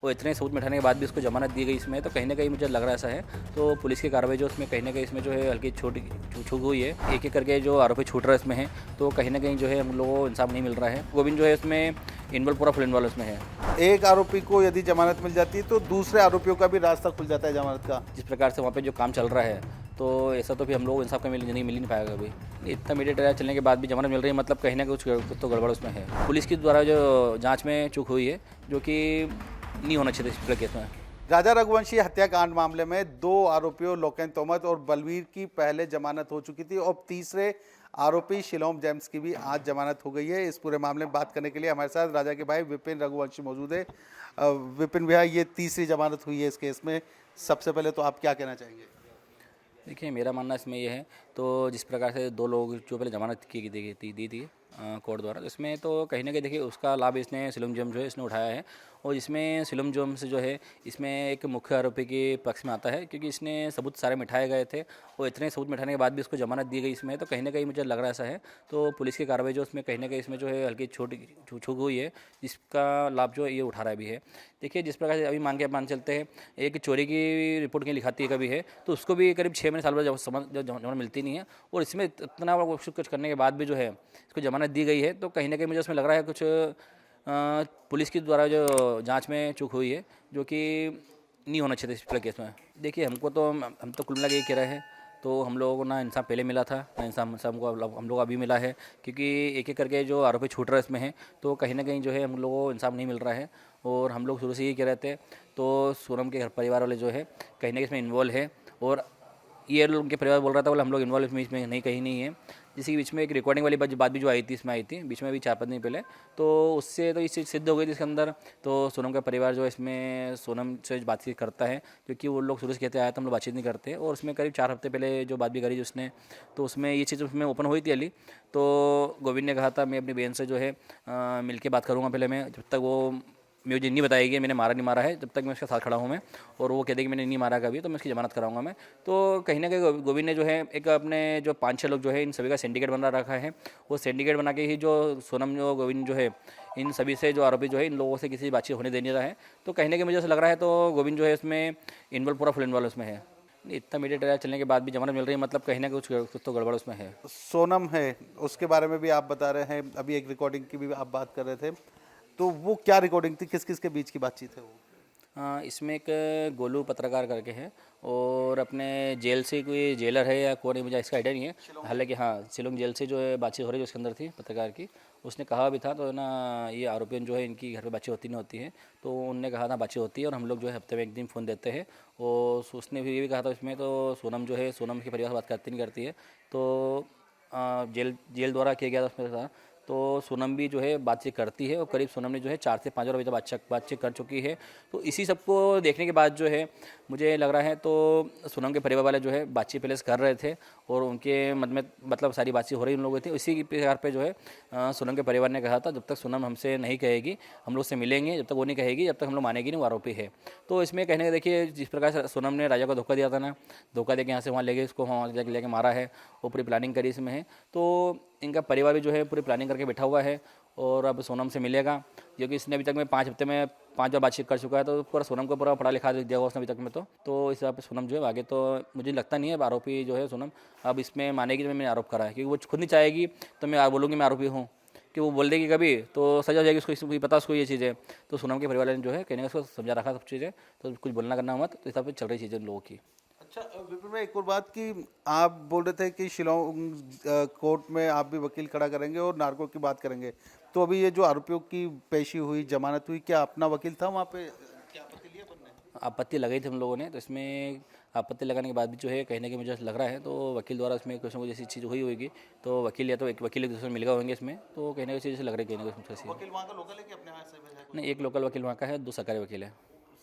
वो इतने सबूत मिटाने के बाद भी उसको जमानत दी गई इसमें, तो कहीं न कहीं मुझे लग रहा है ऐसा है। तो पुलिस की कार्रवाई जो उसमें कहीं न कहीं इसमें जो है हल्की छोटी चूक हुई है। एक-एक करके जो आरोपी छूट रहे इसमें हैं, तो कहीं न कहीं जो है हम लोगों को इंसाफ नहीं मिल रहा है। गोविंद जो है इसमें पूरा फुल इन्वॉल्व इसमें है। एक आरोपी को यदि जमानत मिल जाती है तो दूसरे आरोपियों का भी रास्ता खुल जाता है जमानत का। जिस प्रकार से वहाँ पे जो काम चल रहा है, तो ऐसा तो फिर हम लोगों को इंसाफ का मिल नहीं पाएगा कभी। इतना मीडिया ट्रायल चलने के बाद भी जमानत मिल रही है, मतलब कहीं न कहीं कुछ तो गड़बड़ उसमें है। पुलिस के द्वारा जो जाँच में चूक हुई है, जो कि नहीं होना चाहिए था इस पूरे केस में। राजा रघुवंशी हत्याकांड मामले में दो आरोपियों लोकेन तोमर और बलवीर की पहले जमानत हो चुकी थी और तीसरे आरोपी शिलोम जेम्स की भी आज जमानत हो गई है। इस पूरे मामले में बात करने के लिए हमारे साथ राजा के भाई विपिन रघुवंशी मौजूद है। विपिन भैया, ये तीसरी जमानत हुई है इस केस में, सबसे पहले तो आप क्या कहना चाहेंगे? देखिए, मेरा मानना इसमें ये है, तो जिस प्रकार से दो लोग जो पहले जमानत दी थी कोर्ट द्वारा, इसमें तो कहीं न कहीं देखिए उसका लाभ इसने सिलोम जेम्स जो है इसने उठाया है। और इसमें सिलोम जेम्स जो है इसमें एक मुख्य आरोपी के पक्ष में आता है, क्योंकि इसने सबूत सारे मिटाए गए थे और इतने सबूत मिटाने के बाद भी उसको जमानत दी गई इसमें, तो कहीं न कहीं मुझे लग रहा है ऐसा है। तो पुलिस की कार्रवाई जो उसमें कहीं न कहीं इसमें जो है हल्की छोटी चूक हुई है, जिसका लाभ जो है ये उठा रहा भी है। देखिए, जिस प्रकार से अभी मान चलते हैं, एक चोरी की रिपोर्ट कहीं लिखाती है कभी है, तो उसको भी करीब 6 महीने साल भर जमानत मिलती नहीं है। और इसमें इतना कुछ करने के बाद भी जो है इसको जमानत दी गई है, तो कहीं न कहीं मुझे उसमें लग रहा है कुछ पुलिस के द्वारा जो जांच में चूक हुई है, जो कि नहीं होना चाहिए था इस पूरे केस में। देखिए, हम तो कुल मिला के ये कह रहे हैं, तो हम लोगों को ना इंसाफ पहले मिला था, ना इंसाफ हमको हम लोग अभी मिला है, क्योंकि एक-एक करके जो आरोपी छूट रहे इसमें हैं, तो कहीं न कहीं जो है हम लोगों को इंसाफ नहीं मिल रहा है। और हम लोग शुरू से यही कह रहे थे, तो सोनम के घर परिवार वाले जो है कहीं न कहीं इसमें इन्वॉल्व है। और ये लोग, उनके परिवार बोल रहा था बोले हम लोग इन्वॉल्व इसमें नहीं, कहीं नहीं है। जिसके बीच में एक रिकॉर्डिंग वाली बात भी जो आई थी इसमें आई थी बीच में भी 4-5 दिन पहले, तो उससे तो ये चीज़ सिद्ध हो गई थी इसके अंदर। तो सोनम का परिवार जो है इसमें सोनम से बातचीत करता है, क्योंकि वो लोग शुरू से कहते आया था हम लोग बातचीत नहीं करते। और उसमें करीब 4 हफ्ते पहले जो बात भी करी उसने, तो उसमें ये चीज़ उसमें ओपन हुई थी अली। तो गोविंद ने कहा था मैं अपनी बहन से जो है मिल के बात करूँगा पहले मैं, जब तक वो मुझे नहीं बताएगी मैंने मारा नहीं मारा है, जब तक मैं उसके साथ खड़ा हूँ मैं, और वो कह देगी मैंने नहीं मारा कभी, तो मैं उसकी जमानत कराऊंगा मैं। तो कहीं ना कहीं गोविंद ने जो है एक अपने जो 5-6 लोग जो है इन सभी का सिंडिकेट बना रखा है। वो सिंडिकेट बना के ही जो सोनम जो गोविंद जो है इन सभी से जो आरोपी जो है इन लोगों से किसी बातचीत होने दे नहीं रहा है। तो कहीं ना कहीं मुझे ऐसा लग रहा है, तो गोविंद जो है इसमें पूरा फुल इन्वॉल्व उसमें है। इतना मीडिया ट्रायल चलने के बाद भी जमानत मिल रही है, मतलब कहीं ना कुछ तो गड़बड़ उसमें है। सोनम है, उसके बारे में भी आप बता रहे हैं, अभी एक रिकॉर्डिंग की भी आप बात कर रहे थे, तो वो क्या रिकॉर्डिंग थी, किस किस के बीच की बातचीत है वो? इसमें एक गोलू पत्रकार करके है, और अपने जेल से कोई जेलर है या कौन है मुझे इसका आइडिया नहीं है। हालांकि हाँ, शिलोंग जेल से जो है बातचीत हो रही है, जो उसके अंदर थी पत्रकार की, उसने कहा भी था तो ना ये आरोपियों जो है इनकी घर पे बातचीत होती नहीं होती है, तो उनने कहा था बातचीत होती है और हम लोग जो है हफ्ते में एक दिन फ़ोन देते हैं। और उसने भी ये भी कहा था इसमें, तो सोनम जो है सोनम के परिवार से बात करती नहीं करती है, तो जेल द्वारा किया गया था उसमें था। तो सोनम भी जो है बातचीत करती है, और करीब सोनम ने जो है 4 से 5 बार अभी तक बातचीत कर चुकी है। तो इसी सबको देखने के बाद जो है मुझे लग रहा है, तो सोनम के परिवार वाले जो है बातचीत पहले से कर रहे थे, और उनके मत में मतलब सारी बातचीत हो रही उन लोगों थी। इसी के प्रकार पे जो है सोनम के परिवार ने कहा था जब तक सोनम हमसे नहीं कहेगी हम लोग से मिलेंगे, जब तक वो नहीं कहेगी जब तक हम लोग मानेगी नहीं वो आरोपी है। तो इसमें कहने का देखिए, जिस प्रकार से सोनम ने राजा को धोखा दिया था ना, धोखा दे के यहाँ से वहाँ ले गए, इसको वहाँ जाके लेके मारा है, वो पूरी प्लानिंग करी इसमें है। तो इनका परिवार भी जो है पूरी प्लानिंग करके बैठा हुआ है, और अब सोनम से मिलेगा, क्योंकि इसने अभी तक में 5 हफ्ते में 5 बार बातचीत कर चुका है, तो पूरा सोनम को पूरा पढ़ा लिखा दिया हुआ उसने अभी तक में। तो इस हिसाब से सोनम जो है आगे, तो मुझे लगता नहीं है अब आरोपी जो है सोनम अब इसमें मानेगी जो मैंने आरोप करा है, क्योंकि वो खुद नहीं चाहेगी तो मैं बोलूँगी मैं आरोपी हूँ, कि वो बोल देगी कभी तो सजा हो जाएगी उसको, इसको पता उसको ये चीज़ है। तो सोनम के परिवार ने जो है कहने का उसको समझा रखा सब चीज़ें, तो कुछ बोलना करना मत, तो इस हिसाब से चल रही चीज़ें लोगों की। अच्छा विपिन भाई, एक और बात कि आप बोल रहे थे कि शिलोंग कोर्ट में आप भी वकील खड़ा करेंगे और नार्को की बात करेंगे, तो अभी ये जो आरोपियों की पेशी हुई, जमानत हुई, क्या अपना वकील था वहाँ पे? क्या आपत्ति लिया अपन ने? आपत्ति लगाई थी हम लोगों ने, तो इसमें आपत्ति लगाने के बाद भी जो है कहीं ना कहीं मुझे लग रहा है, तो वकील द्वारा इसमें कुछ ना कुछ ऐसी चीज़ हुई होगी, तो वकील या तो एक वकील एक दूसरे मिल गए होंगे इसमें, तो कहीं ना कहीं चीज़ लग रही है, कहीं ना कहीं ऐसी। वकील वहाँ का लोकल है कि अपने यहाँ से है कोई? नहीं, एक लोकल वकील वहाँ का है, 2 सरकारी वकील है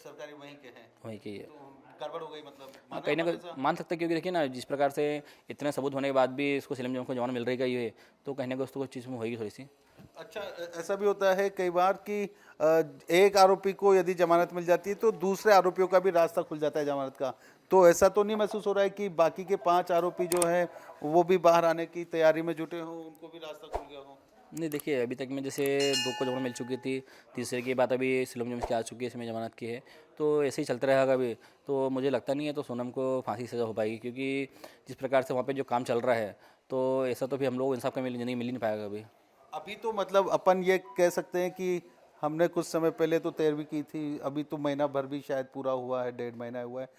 सरकारी वहीं के हैं? वहीं की है। तो गड़बड़ हो गई मतलब, मान रहे कहीं हो ना अपन कहीं ऐसा? मान सकते हैं, क्योंकि देखिए ना जिस प्रकार से इतने सबूत होने के बाद भी इसको सिलम जम को जवान मिल रही है ये, तो कहीं ना कहीं उसको कुछ चीज़ में होगी थोड़ी सी। अच्छा, ऐसा भी होता है कई बार कि एक आरोपी को यदि जमानत मिल जाती है तो दूसरे आरोपियों का भी रास्ता खुल जाता है जमानत का, तो ऐसा तो नहीं महसूस हो रहा है कि बाकी के 5 आरोपी जो हैं वो भी बाहर आने की तैयारी में जुटे हों, उनको भी रास्ता खुल गया हो? नहीं देखिए, अभी तक में जैसे 2 को जमानत मिल चुकी थी, तीसरे की बात अभी सिलोम जेम्स की आ चुकी है, इसमें जमानत की है, तो ऐसे ही चलता रहेगा अभी। तो मुझे लगता नहीं है तो सोनम को फांसी की सज़ा हो पाएगी, क्योंकि जिस प्रकार से वहाँ पे जो काम चल रहा है, तो ऐसा तो फिर हम लोग को इंसाफ का मिल ही नहीं पाएगा अभी। अभी तो मतलब अपन ये कह सकते हैं कि हमने कुछ समय पहले तो 13वीं की थी, अभी तो महीना भर भी शायद पूरा हुआ है, 1.5 महीना हुआ है,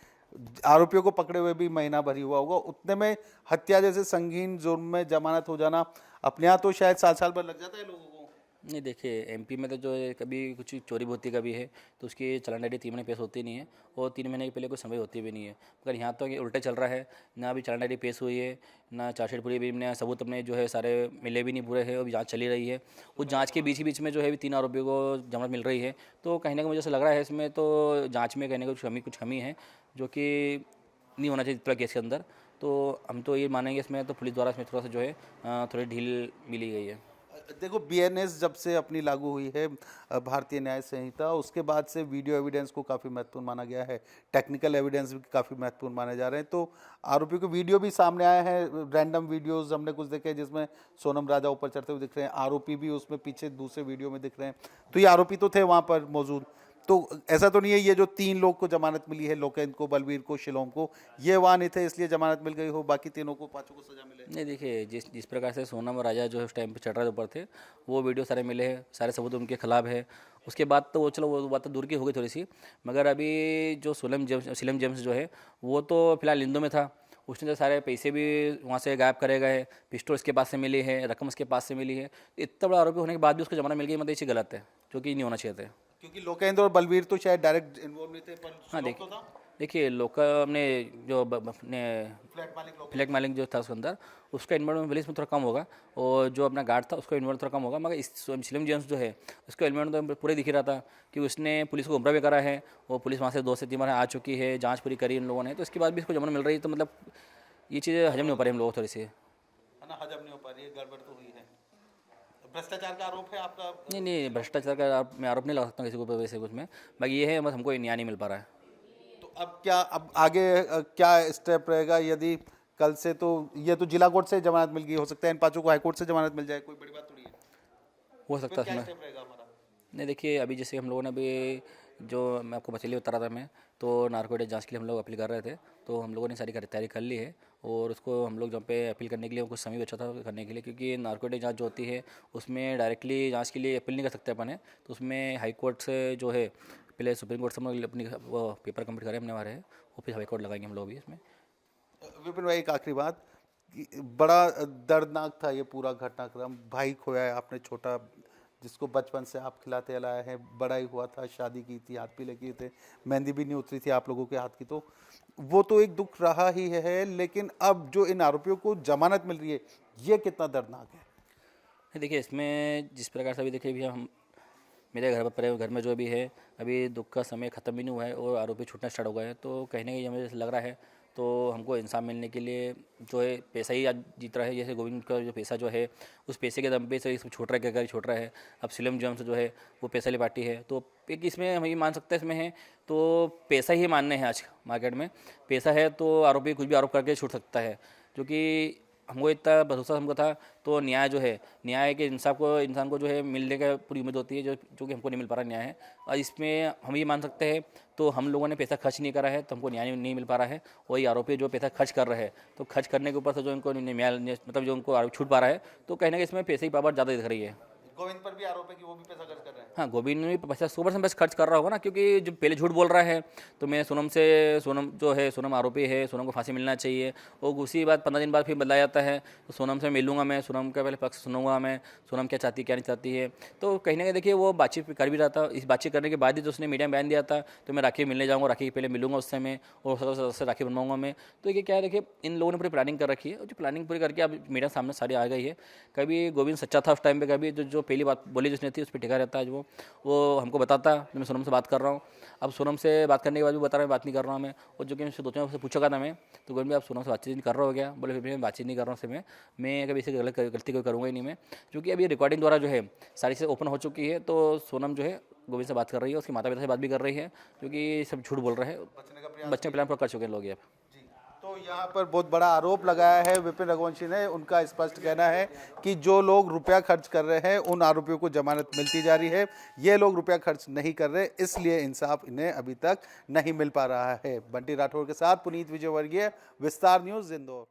आरोपियों को पकड़े हुए भी महीना भर ही हुआ होगा, उतने में हत्या जैसे संगीन जुर्म में जमानत हो जाना अपने यहाँ तो शायद 7 साल भर लग जाता है लोगों को। नहीं देखिए, एमपी में तो जो है कभी कुछ चोरी होती कभी है तो उसकी चालान डायरी 3 महीने पेश होती नहीं है, और 3 महीने के पहले कोई समय होती भी नहीं है। मगर यहाँ तो ये उल्टा चल रहा है, ना अभी चालान डायरी पेश हुई है, ना चार्जशीट पूरी भी, ना सबूत अपने जो है सारे मिले भी नहीं पूरे हैं, अभी जाँच चली रही है। उस जाँच के बीच ही बीच में जो है अभी 3 आरोपियों को जमानत मिल रही है, तो कहीं ना कहीं मुझे ऐसा लग रहा है इसमें तो जाँच में कहने को कुछ कमी है, जो कि नहीं होना चाहिए इतना केस के अंदर। तो हम तो ये मानेंगे इसमें तो पुलिस द्वारा इसमें थोड़ा सा जो है थोड़ी ढील मिली गई है। देखो बीएनएस जब से अपनी लागू हुई है भारतीय न्याय संहिता, उसके बाद से वीडियो एविडेंस को काफ़ी महत्वपूर्ण माना गया है, टेक्निकल एविडेंस भी काफ़ी महत्वपूर्ण माने जा रहे हैं। तो आरोपियों के वीडियो भी सामने आए हैं, रैंडम वीडियोस हमने कुछ देखे हैं जिसमें सोनम राजा ऊपर चढ़ते हुए दिख रहे हैं, आरोपी भी उसमें पीछे दूसरे वीडियो में दिख रहे हैं, तो ये आरोपी तो थे वहाँ पर मौजूद। तो ऐसा तो नहीं है ये जो 3 लोग को जमानत मिली है, लोकेंद्र को, बलवीर को, शिलोम को, ये वहाँ नहीं थे इसलिए जमानत मिल गई हो, बाकी तीनों को, 5 को सजा मिले। नहीं देखिए, जिस जिस प्रकार से सोनम और राजा जो है उस टाइम पे चढ़ रहे ऊपर थे, वो वीडियो सारे मिले हैं, सारे सबूत उनके खिलाफ है। उसके बाद तो वो चलो वो बात तो दूर की हो गई थोड़ी सी, मगर अभी जो सिलम जेम्स जो है वो तो फिलहाल निंदों में था। उसने तो सारे पैसे भी वहाँ से गायब करे गए, पिस्टल उसके पास से मिली है, रकम उसके पास से मिली है। इतना बड़ा आरोपी होने के बाद भी उसको जमानत मिल गई, मतलब ये चीज़ गलत है, जो कि नहीं होना चाहिए था। क्योंकि लोकेंद्र और बलवीर तो शायद डायरेक्ट इन्वॉल्व नहीं थे, पर हाँ शिलोम तो था। देखिए, लोकल हमने जो अपने फ्लैट मालिक लोकेंद्र। फ्लैग मालिक जो था उसके अंदर, उसका इन्वॉल्वमेंट पुलिस में थोड़ा कम होगा, और जो अपना गार्ड था उसका इन्वॉल्व थोड़ा कम होगा, मगर इस सिलम जेम्स जो है उसका इन्वॉल्वमेंट तो पूरे दिख ही रहा था कि उसने पुलिस को गुमराह भी करा है, और पुलिस वहाँ से 2 से 3 बार आ चुकी है, जांच पूरी करी इन लोगों ने, तो इसके बाद भी इसको जमानत मिल रही है, तो मतलब ये चीज़ें हजम नहीं हो पा रही हम लोगों को थोड़ी सी। है ना, हजम नहीं हो पा रही है, गड़बड़ तो हुई है। भ्रष्टाचार का आरोप है आपका। नहीं, भ्रष्टाचार का मैं आरोप नहीं लगा सकता किसी को वैसे कुछ में, बाकी ये है बस हमको न्याय नहीं मिल पा रहा है। तो अब क्या, अब आगे क्या स्टेप रहेगा यदि कल से, तो ये तो जिला कोर्ट से जमानत मिल गई, हो सकता है इन 5 को हाई कोर्ट से जमानत मिल जाए, कोई बड़ी बात थोड़ी है। हो फिर सकता है क्या इसमें। स्टेप रहेगा हमारा। नहीं देखिए, अभी जैसे हम लोगों ने अभी जो मैं आपको पहले बता रहा था मैं, तो नारकोटिक जांच के लिए हम लोग अपील कर रहे थे, तो हम लोगों ने सारी तैयारी कर ली है, और उसको हम लोग जहाँ पे अपील करने के लिए कुछ समय बचा था करने के लिए, क्योंकि नारकोटिक जांच जो होती है उसमें डायरेक्टली जांच के लिए अपील नहीं कर सकते अपन है, तो उसमें हाई कोर्ट से जो है पहले सुप्रीम कोर्ट से हम लोग अपनी वो पेपर कंप्लीट करें अपने हमारे, वो फिर हाई कोर्ट लगाएंगे हम लोग भी इसमें। विपिन भाई एक आखिरी बात, कि बड़ा दर्दनाक था ये पूरा घटनाक्रम, भाई खोया है आपने छोटा, जिसको बचपन से आप खिलाते लाए हैं, बड़ा ही हुआ था, शादी की थी, हाथ पीले किए थे, मेहंदी भी नहीं उतरी थी आप लोगों के हाथ की, तो वो तो एक दुख रहा ही है, लेकिन अब जो इन आरोपियों को जमानत मिल रही है ये कितना दर्दनाक है। नहीं देखिए, इसमें जिस प्रकार से अभी देखिए भैया, हम मेरे घर में जो भी है अभी दुख का समय ख़त्म भी नहीं हुआ है, और आरोपी छूटना स्टार्ट हो गए हैं, तो कहीं ना कहीं हमें जैसे लग रहा है तो हमको इंसाफ मिलने के लिए जो है पैसा ही आज जीत रहा है। जैसे गोविंद का जो पैसा जो है उस पैसे के दम पे से सब छूट रहा है, छूट रहा है। अब सिलम जेम्स जो है वो पैसा वाली पार्टी है, तो एक इसमें हम ये मान सकते हैं इसमें है तो पैसा ही मानने हैं आज मार्केट में। पैसा है तो आरोपी कुछ भी आरोप करके छूट सकता है, क्योंकि हमको इतना भरोसा हमको था, तो न्याय जो है, न्याय के इंसाफ को इंसान को जो है मिलने का पूरी उम्मीद होती है, जो कि हमको नहीं मिल पा रहा न्याय है। और इसमें हम ये मान सकते हैं तो हम लोगों ने पैसा खर्च नहीं करा है, तो हमको न्याय नहीं मिल पा रहा है। वही आरोपी जो पैसा खर्च कर रहे हैं, तो खर्च करने के ऊपर से जो इनको न्याय मतलब जो उनको आरोप छूट पा रहा है, तो कहीं ना कहीं इसमें पैसे की पावर ज़्यादा दिख रही है। गोविंद पर भी आरोप है कि वो भी पैसा खर्च कर रहे हैं। हाँ, गोविंद ने भी पैसा 100% पैसा खर्च कर रहा होगा ना, क्योंकि जो पहले झूठ बोल रहा है तो मैं सोनम जो है, सोनम आरोपी है, सोनम को फांसी मिलना चाहिए, और उसी बात 15 दिन बाद फिर बदला जाता है, तो सोनम से मिलूंगा मैं, सोनम का पहले पक्ष सुनूंगा मैं, सोनम क्या चाहती है क्या नहीं चाहती है। तो कहीं ना कहीं देखिए वो बातचीत कर भी रहा था, इस बातचीत करने के बाद ही तो उसने मीडिया में बयान दिया था, तो मैं राखी मिलने जाऊँगा, राखी पहले मिलूंगा उससे मैं, और उससे राखी बनवाऊंगा मैं। तो ये क्या है, देखिए इन लोगों ने पूरी प्लानिंग कर रखी है, और जो प्लानिंग पूरी करके अब मीडिया सामने सारी आ गई है। कभी गोविंद सच्चा था उस टाइम पे, कभी जो पहली बात बोली जिसने थी उस पर टिका रहता है, वो हमको बताता मैं सोनम से बात कर रहा हूँ। अब सोनम से बात करने के बाद भी बता रहा है बात नहीं कर रहा हूँ मैं, और जो कि मुझसे 2-3 बार पूछा था मैं, तो गोविंद भाई आप सोनम से बातचीत नहीं कर रहा हो क्या? बोले फिर मैं बातचीत नहीं कर रहा हूँ उससे, मैं कभी इसे गलती कोई करूँगा ही नहीं मैं, क्योंकि अभी रिकॉर्डिंग द्वारा जो है सारी चीज़ें ओपन हो चुकी है। तो सोनम जो है गोविंद से बात कर रही है, उसके माता पिता से बात भी कर रही है, क्योंकि सब झूठ बोल रहे हैं, बचने का प्रयास बच्चे प्लान पर कर चुके हैं लोग ये। जी। तो तो यहाँ पर बहुत बड़ा आरोप लगाया है विपिन रघुवंशी ने। उनका स्पष्ट कहना है कि जो लोग रुपया खर्च कर रहे हैं उन आरोपियों को जमानत मिलती जा रही है, ये लोग रुपया खर्च नहीं कर रहे, इसलिए इंसाफ इन्हें अभी तक नहीं मिल पा रहा है। बंटी राठौर के साथ पुनीत विजयवर्गीय, विस्तार न्यूज़, इंदौर।